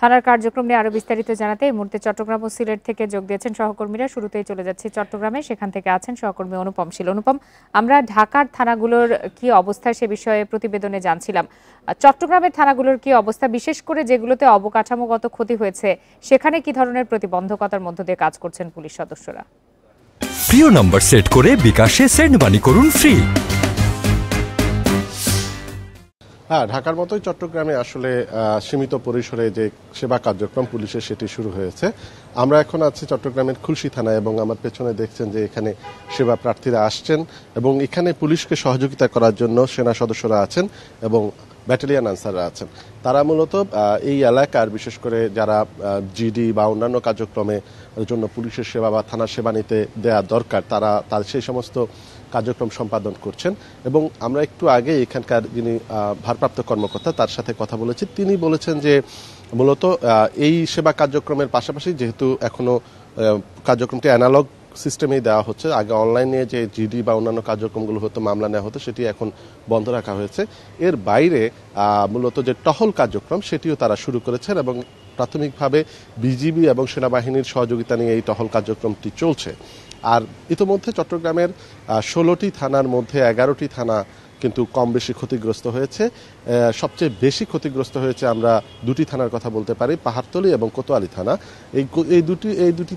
থানার কার্যক্রম নিয়ে আরো বিস্তারিত জানাতে এই মুহূর্তে চট্টগ্রাম ও সিলেট থেকে যোগ দিয়েছেন সহকর্মীরা। শুরুতেই চলে যাচ্ছি চট্টগ্রামে, সেখান থেকে আছেন সহকর্মী অনুপম শীল। অনুপম, আমরা ঢাকার থানাগুলোর কি অবস্থা সে বিষয়ে প্রতিবেদনে জানছিলাম। চট্টগ্রামের থানাগুলোর কি অবস্থা, বিশেষ করে যেগুলোতে অবকাঠামোগত ক্ষতি হয়েছে সেখানে কি ধরনের প্রতিবন্ধকতার মধ্য দিয়ে কাজ করছেন পুলিশ সদস্যরা? প্রিয় নম্বর সেট করে বিকাশে সেন্ড মানি করুন ফ্রি। হ্যাঁ, ঢাকার মতোই চট্টগ্রামে আসলে সীমিত পরিসরে যে সেবা কার্যক্রম পুলিশের সেটি শুরু হয়েছে। আমরা এখন আছি চট্টগ্রামের খুলশী থানায় এবং আমার পেছনে দেখছেন যে এখানে সেবা প্রার্থীরা আসছেন এবং এখানে পুলিশকে সহযোগিতা করার জন্য সেনা সদস্যরা আছেন এবং ব্যাটালিয়ান আনসাররা আছেন। তারা মূলত এই এলাকার বিশেষ করে যারা জিডি বা অন্যান্য কার্যক্রমে জন্য পুলিশের সেবা বা থানার সেবা নিতে দেওয়া দরকার, তার সেই সমস্ত কার্যক্রম সম্পাদন করছেন। এবং আমরা একটু আগে এখানকার যিনি ভারপ্রাপ্ত কর্মকর্তা তার সাথে কথা বলেছি। তিনি বলেছেন যে মূলত এই সেবা কার্যক্রমের পাশাপাশি যেহেতু এখনো কার্যক্রমটি অ্যানালগ সিস্টেমেই দেওয়া হচ্ছে, আগে অনলাইনে যে জিডি বা অন্যান্য কার্যক্রমগুলো হতো, মামলা নেওয়া হতো, সেটি এখন বন্ধ রাখা হয়েছে। এর বাইরে মূলত যে টহল কার্যক্রম সেটিও তারা শুরু করেছেন এবং প্রাথমিকভাবে বিজিবি এবং সেনাবাহিনীর সহযোগিতা নিয়ে এই টহল কার্যক্রমটি চলছে। আর ইতিমধ্যে চট্টগ্রামের 16টি থানার মধ্যে 11টি থানা কিন্তু কম বেশি ক্ষতিগ্রস্ত হয়েছে। সবচেয়ে বেশি ক্ষতিগ্রস্ত হয়েছে আমরা দুটি থানার কথা বলতে পারি, পাহাড়তলী এবং কোতোয়ালি থানা। এই দুটি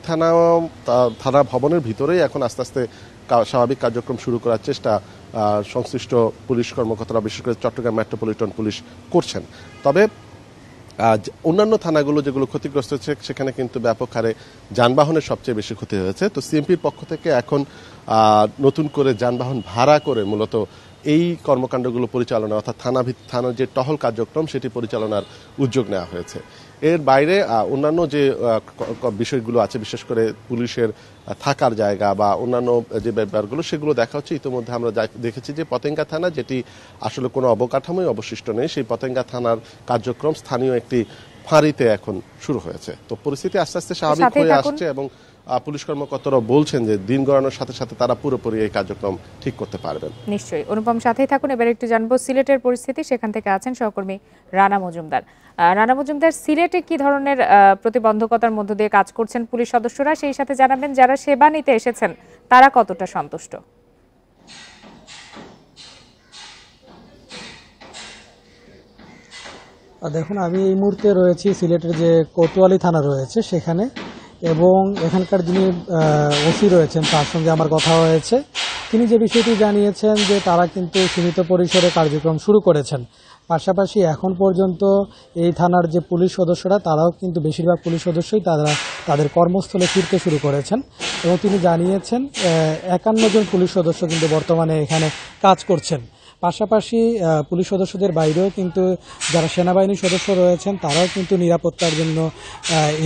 থানা ভবনের ভিতরেই এখন আস্তে আস্তে স্বাভাবিক কার্যক্রম শুরু করার চেষ্টা সংশ্লিষ্ট পুলিশ কর্মকর্তারা বিশেষ করে চট্টগ্রাম মেট্রোপলিটন পুলিশ করছেন। তবে অন্যান্য থানাগুলো যেগুলো ক্ষতিগ্রস্ত হচ্ছে সেখানে কিন্তু ব্যাপক হারে যানবাহনের সবচেয়ে বেশি ক্ষতি হয়েছে। তো সিএমপির পক্ষ থেকে এখন নতুন করে যানবাহন ভাড়া করে মূলত এই কর্মকাণ্ডগুলো পরিচালনা অর্থাৎ থানার যে টহল কার্যক্রম সেটি পরিচালনার উদ্যোগ নেওয়া হয়েছে। এর বাইরে অন্যান্য যে বিষয়গুলো আছে, বিশেষ করে পুলিশের থাকার জায়গা বা অন্যান্য যে ব্যাপারগুলো সেগুলো দেখা হচ্ছে। ইতিমধ্যে আমরা দেখেছি যে পতেঙ্গা থানা, যেটি আসলে কোনো অবকাঠামোই অবশিষ্ট নেই, সেই পতেঙ্গা থানার কার্যক্রম স্থানীয় একটি ফাঁড়িতে এখন শুরু হয়েছে। তো পরিস্থিতি আস্তে আস্তে স্বাভাবিক হয়ে আসছে এবং পুলিশ কর্মকর্তারা বলছেন যে দিন গড়ানোর সাথে সাথে তারা পুরোপুরি এই কার্যক্রম ঠিক করতে পারবেন। নিশ্চয়ই অনুপম, সাথেই থাকুন। এবার একটু জানবো সিলেটের পরিস্থিতি, সেখান থেকে আছেন সহকর্মী রানা মজুমদার। রানা মজুমদার, সিলেটে কি ধরনের প্রতিবন্ধকতার মধ্য দিয়ে কাজ করছেন পুলিশ সদস্যরা, সেই সাথে জানাবেন যারা সেবা নিতে এসেছেন তারা কতটা সন্তুষ্ট? দেখুন, আমি এই মুহূর্তে রয়েছি সিলেটের যে কোতোয়ালি থানা রয়েছে সেখানে, এবং এখানকার যিনি ওসি রয়েছেন তার সঙ্গে আমার কথা হয়েছে। তিনি যে বিষয়টি জানিয়েছেন যে তারা কিন্তু সীমিত পরিসরে কার্যক্রম শুরু করেছেন, পাশাপাশি এখন পর্যন্ত এই থানার যে পুলিশ সদস্যরা তারাও কিন্তু বেশিরভাগ পুলিশ সদস্যই তাদের কর্মস্থলে ফিরতে শুরু করেছেন। এবং তিনি জানিয়েছেন 51 জন পুলিশ সদস্য কিন্তু বর্তমানে এখানে কাজ করছেন। পাশাপাশি পুলিশ সদস্যদের বাইরেও কিন্তু যারা সেনাবাহিনীর সদস্য রয়েছেন তারাও কিন্তু নিরাপত্তার জন্য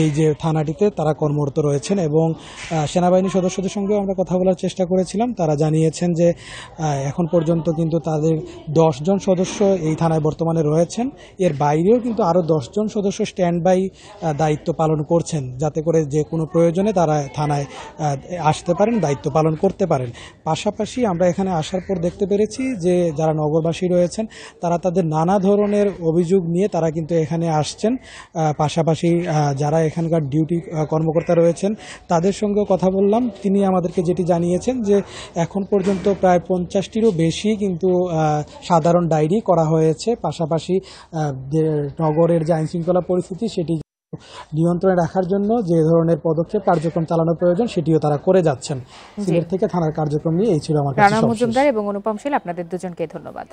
এই যে থানাটিতে তারা কর্মরত রয়েছেন। এবং সেনাবাহিনীর সদস্যদের সঙ্গেও আমরা কথা বলার চেষ্টা করেছিলাম। তারা জানিয়েছেন যে এখন পর্যন্ত কিন্তু তাদের 10 জন সদস্য এই থানায় বর্তমানে রয়েছেন। এর বাইরেও কিন্তু আরও 10 জন সদস্য স্ট্যান্ড বাই দায়িত্ব পালন করছেন, যাতে করে যে কোনো প্রয়োজনে তারা থানায় আসতে পারেন, দায়িত্ব পালন করতে পারেন। পাশাপাশি আমরা এখানে আসার পর দেখতে পেরেছি যে যারা নগরবাসী রয়েছেন তারা তাদের নানা ধরনের অভিযোগ নিয়ে তারা কিন্তু এখানে আসছেন। পাশাপাশি যারা এখানকার ডিউটি কর্মকর্তা রয়েছেন তাদের সঙ্গেও কথা বললাম। তিনি আমাদেরকে যেটি জানিয়েছেন যে এখন পর্যন্ত প্রায় 50টিরও বেশি কিন্তু সাধারণ ডায়েরি করা হয়েছে। পাশাপাশি নগরের যে আইনশৃঙ্খলা পরিস্থিতি সেটি নিয়ন্ত্রণে রাখার জন্য যে ধরনের পদক্ষেপ কার্যক্রম চালানো প্রয়োজন সেটিও তারা করে যাচ্ছেন। সিলেট থেকে থানার কার্যক্রম নিয়ে এই ছিল আমার কাছে। রানা মজুমদার এবং অনুপম শীল, আপনাদের দুজনকে ধন্যবাদ।